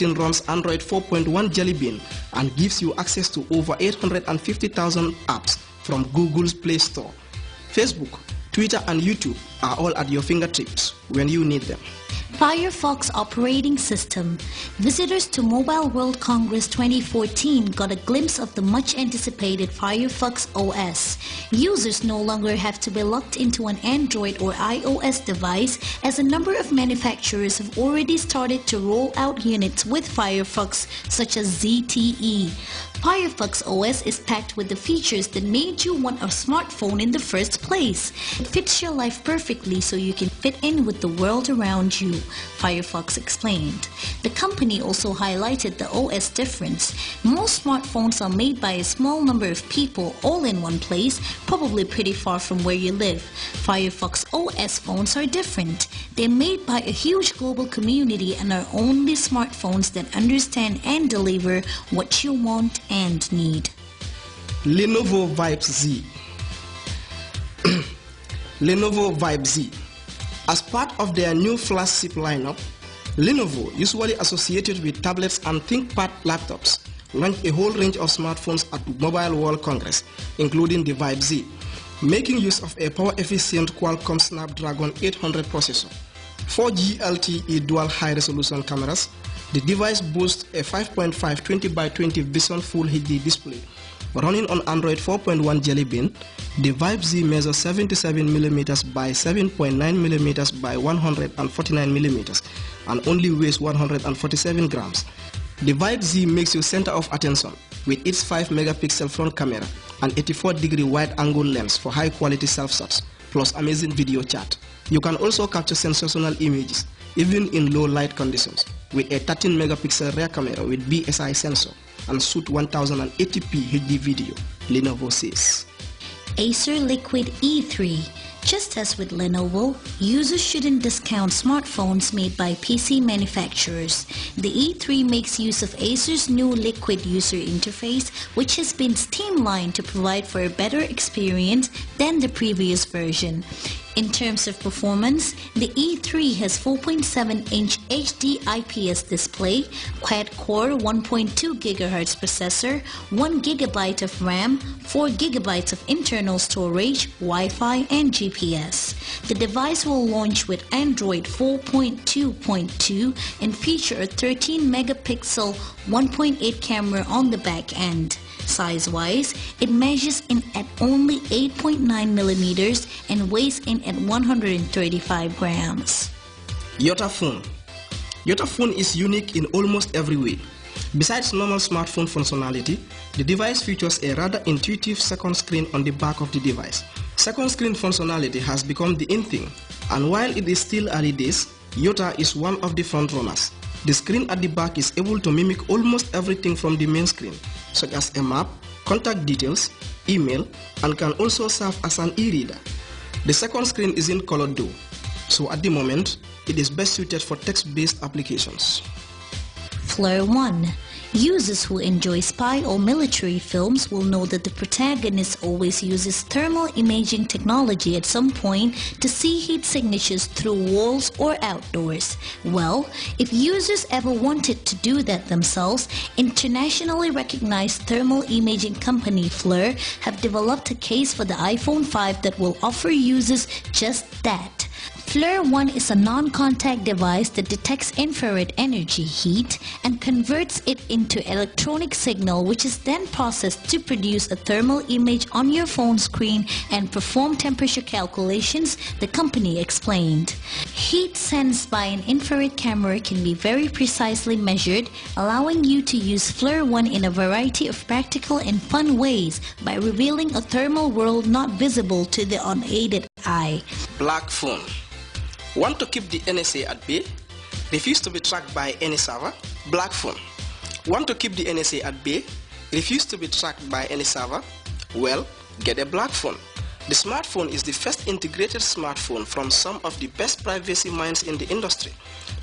It runs Android 4.1 Jelly Bean and gives you access to over 850,000 apps from Google's Play Store. Facebook, Twitter and YouTube are all at your fingertips when you need them. Firefox operating system. Visitors to Mobile World Congress 2014 got a glimpse of the much-anticipated Firefox OS. Users no longer have to be locked into an Android or iOS device, as a number of manufacturers have already started to roll out units with Firefox, such as ZTE. Firefox OS is packed with the features that made you want a smartphone in the first place. It fits your life perfectly so you can fit in with the world around you, Firefox explained. The company also highlighted the OS difference. Most smartphones are made by a small number of people all in one place, probably pretty far from where you live. Firefox OS phones are different. They're made by a huge global community and are only smartphones that understand and deliver what you want and need. Lenovo Vibe Z. Lenovo Vibe Z. As part of their new flagship lineup, Lenovo, usually associated with tablets and ThinkPad laptops, launched a whole range of smartphones at Mobile World Congress, including the Vibe Z, making use of a power-efficient Qualcomm Snapdragon 800 processor, 4G LTE dual high-resolution cameras. The device boasts a 5.5 20x20 Vision Full HD display. Running on Android 4.1 Jelly Bean, the Vibe Z measures 77mm by 7.9mm by 149mm and only weighs 147 grams. The Vibe Z makes you center of attention with its 5-megapixel front camera and 84-degree wide-angle lens for high-quality self-shots, plus amazing video chat. You can also capture sensational images, even in low light conditions, with a 13-megapixel rear camera with BSI sensor and shoot 1080p HD video, Lenovo says. Acer Liquid E3. Just as with Lenovo, users shouldn't discount smartphones made by PC manufacturers. The E3 makes use of Acer's new Liquid user interface, which has been streamlined to provide for a better experience than the previous version. In terms of performance, the E3 has 4.7-inch HD IPS display, quad-core 1.2 GHz processor, 1 GB of RAM, 4 GB of internal storage, Wi-Fi and GPS. The device will launch with Android 4.2.2 and feature a 13-megapixel 1.8 camera on the back end. Size-wise, it measures in at only 8.9mm and weighs in at 135 grams. YotaPhone. YotaPhone is unique in almost every way. Besides normal smartphone functionality, the device features a rather intuitive second screen on the back of the device. Second screen functionality has become the in thing, and while it is still early days, Yota is one of the front runners. The screen at the back is able to mimic almost everything from the main screen, such as a map, contact details, email, and can also serve as an e-reader. The second screen isn't colored though, so at the moment, it is best suited for text-based applications. Flare 1. Users who enjoy spy or military films will know that the protagonist always uses thermal imaging technology at some point to see heat signatures through walls or outdoors. Well, if users ever wanted to do that themselves, internationally recognized thermal imaging company Flare have developed a case for the iPhone 5 that will offer users just that. Flare 1 is a non-contact device that detects infrared energy heat and converts it into electronic signal, which is then processed to produce a thermal image on your phone screen and perform temperature calculations, the company explained. Heat sensed by an infrared camera can be very precisely measured, allowing you to use Flare 1 in a variety of practical and fun ways by revealing a thermal world not visible to the unaided eye. Black phone. Want to keep the NSA at bay? Refuse to be tracked by any server? Black phone. Want to keep the NSA at bay? Refuse to be tracked by any server? Well, get a black phone. The smartphone is the first integrated smartphone from some of the best privacy minds in the industry.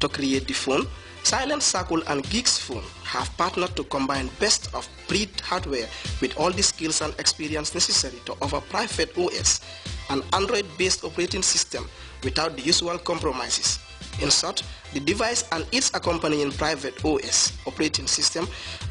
To create the phone, Silent Circle and Geeks Phone have partnered to combine best of breed hardware with all the skills and experience necessary to offer private OS, an Android-based operating system without the usual compromises. In short, the device and its accompanying private OS operating system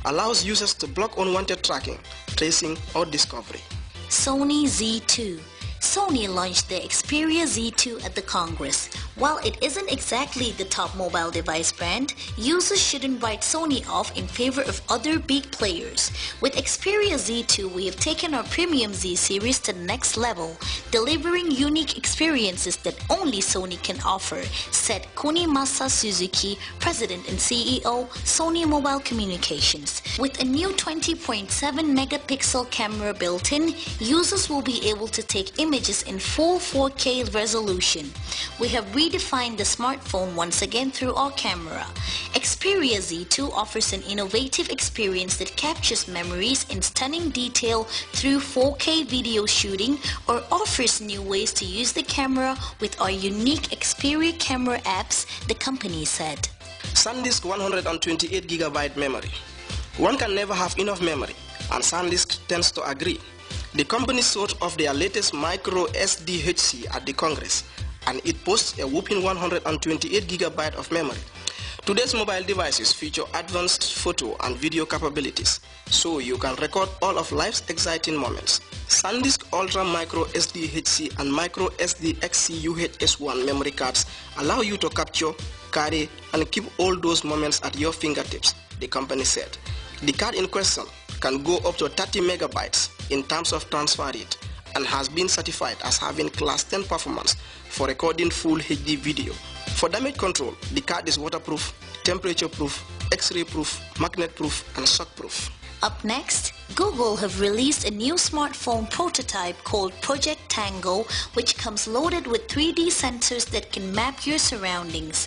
allows users to block unwanted tracking, tracing, or discovery. Sony Z2. Sony launched the Xperia Z2 at the Congress. While it isn't exactly the top mobile device brand, users shouldn't write Sony off in favor of other big players. With Xperia Z2, we have taken our premium Z series to the next level, delivering unique experiences that only Sony can offer, said Kunimasa Suzuki, President and CEO, Sony Mobile Communications. With a new 20.7 megapixel camera built in, users will be able to take images in full 4K resolution. We have redefined the smartphone once again through our camera. Xperia Z2 offers an innovative experience that captures memories in stunning detail through 4K video shooting, or offers new ways to use the camera with our unique Xperia camera apps, the company said. SanDisk 128GB memory. One can never have enough memory, and SanDisk tends to agree. The company showed off their latest micro SDHC at the Congress, and it boasts a whopping 128GB of memory. Today's mobile devices feature advanced photo and video capabilities, so you can record all of life's exciting moments. SanDisk Ultra Micro SDHC and Micro SDXC UHS-1 memory cards allow you to capture, carry, and keep all those moments at your fingertips, the company said. The card in question can go up to 30 megabytes in terms of transfer rate, and has been certified as having Class 10 performance for recording full HD video. For damage control, the card is waterproof, temperature proof, X-ray proof, magnet proof, and shock proof. Up next, Google have released a new smartphone prototype called Project Tango, which comes loaded with 3D sensors that can map your surroundings.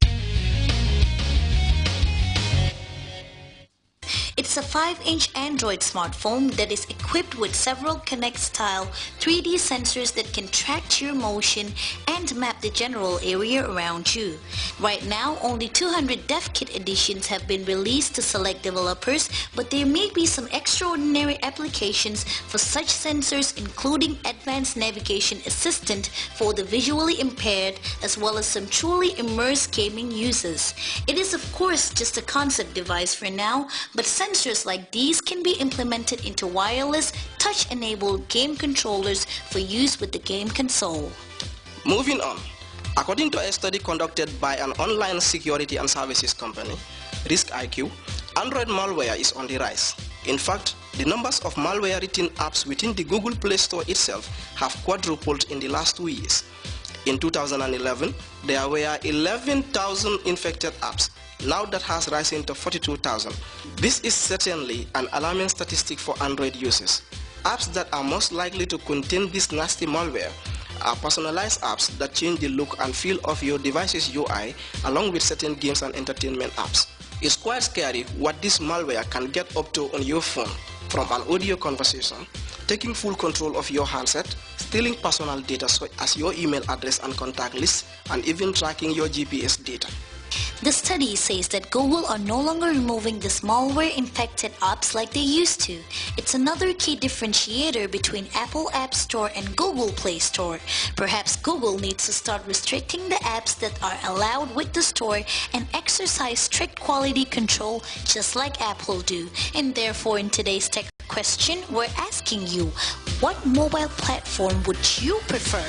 It's a 5-inch Android smartphone that is equipped with several Kinect-style 3D sensors that can track your motion and map the general area around you. Right now, only 200 DevKit editions have been released to select developers, but there may be some extraordinary applications for such sensors, including advanced navigation assistant for the visually impaired, as well as some truly immersed gaming users. It is of course just a concept device for now, but sensors like these can be implemented into wireless, touch-enabled game controllers for use with the game console. Moving on, according to a study conducted by an online security and services company, RiskIQ, Android malware is on the rise. In fact, the numbers of malware-written apps within the Google Play Store itself have quadrupled in the last 2 years. In 2011, there were 11,000 infected apps. Now that has risen to 42,000. This is certainly an alarming statistic for Android users. Apps that are most likely to contain this nasty malware are personalized apps that change the look and feel of your device's UI, along with certain games and entertainment apps. It's quite scary what this malware can get up to on your phone, from an audio conversation, taking full control of your handset, stealing personal data such as your email address and contact list, and even tracking your GPS data. The study says that Google are no longer removing this malware-infected apps like they used to. It's another key differentiator between Apple App Store and Google Play Store. Perhaps Google needs to start restricting the apps that are allowed with the store and exercise strict quality control just like Apple do. And therefore, in today's tech question, we're asking you, what mobile platform would you prefer?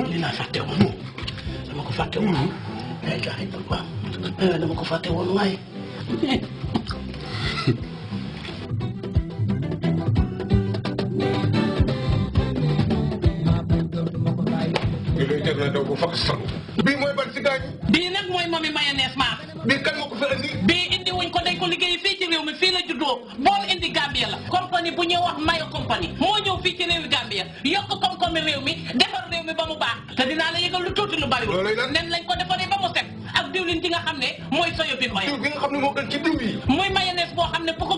Lina fàtte woon dama ko fàtte woon ay gaay dama ko fàtte woon waay bii mooy ban si gaañ bii nag mooy mami mayonnaise ma bii kan moo ko fi indi bii indi wuñ ko dañ ko liggéey fii ci réew mi fii la juddoo bool indi Gambia la compagnie bu ñuy wax Mayo compagnie moo ñëw fii ci réewi Gambia yokk koom-koomi réew mi defar réew mi ba mu baax te dinaa la yëgal lu tuuti lu bari nen lañ ko defaree ba mu set ak diwlin ci nga xam ne mooy soyo bi oil diw bi nga xam ne moo gën ci diw yi muy mayonnaise boo xam ne bu ko